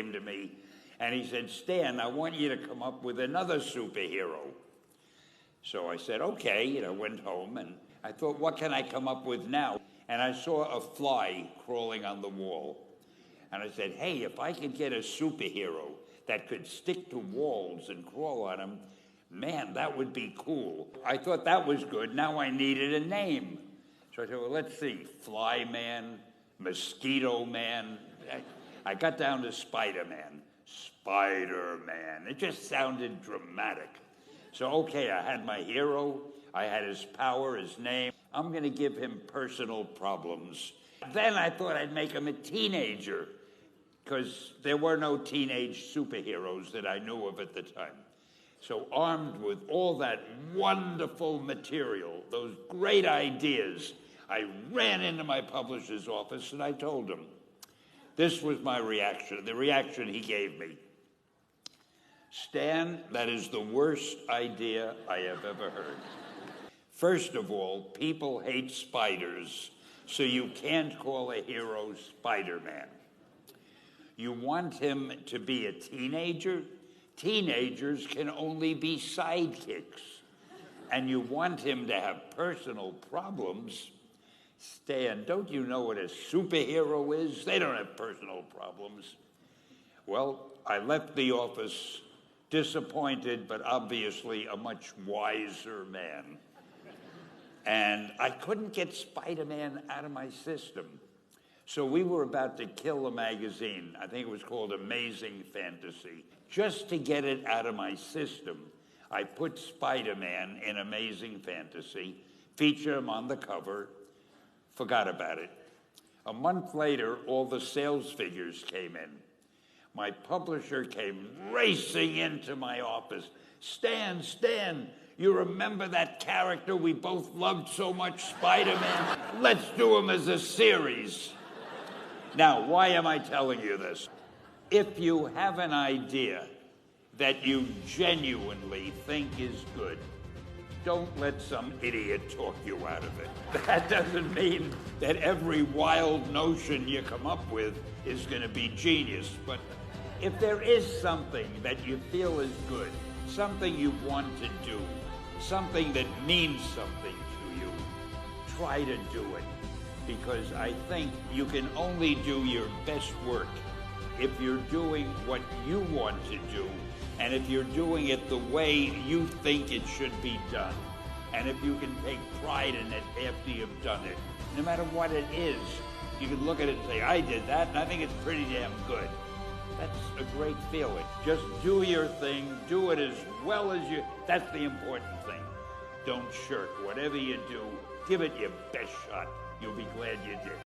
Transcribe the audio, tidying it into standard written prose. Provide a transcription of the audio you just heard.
came to me and he said, Stan, I want you to come up with another superhero. So I said, okay, went home and I thought, what can I come up with now? And I saw a fly crawling on the wall. And I said, hey, if I could get a superhero that could stick to walls and crawl on them, man, that would be cool. I thought that was good. Now I needed a name. So I said, well, let's see, Fly Man, Mosquito Man. I got down to Spider-Man. Spider-Man. It just sounded dramatic. So, okay, I had my hero. I had his power, his name. I'm going to give him personal problems. Then I thought I'd make him a teenager, because there were no teenage superheroes that I knew of at the time. So armed with all that wonderful material, those great ideas, I ran into my publisher's office and I told him. This was my reaction, the reaction he gave me. Stan, that is the worst idea I have ever heard. First of all, people hate spiders, so you can't call a hero Spider-Man. You want him to be a teenager? Teenagers can only be sidekicks. And you want him to have personal problems? Stan, don't you know what a superhero is? They don't have personal problems. Well, I left the office disappointed, but obviously a much wiser man. And I couldn't get Spider-Man out of my system. So we were about to kill a magazine. I think it was called Amazing Fantasy. Just to get it out of my system, I put Spider-Man in Amazing Fantasy, featured him on the cover, forgot about it. A month later, all the sales figures came in. My publisher came racing into my office. Stan, you remember that character we both loved so much, Spider-Man? Let's do him as a series. Now, why am I telling you this? If you have an idea that you genuinely think is good, don't let some idiot talk you out of it. That doesn't mean that every wild notion you come up with is going to be genius, but if there is something that you feel is good, something you want to do, something that means something to you, try to do it. Because I think you can only do your best work if you're doing what you want to do, and if you're doing it the way you think it should be done, and if you can take pride in it after you've done it. No matter what it is, you can look at it and say, I did that, and I think it's pretty damn good. That's a great feeling. Just do your thing, do it as well as you, that's the important thing. Don't shirk. Whatever you do, give it your best shot. You'll be glad you did.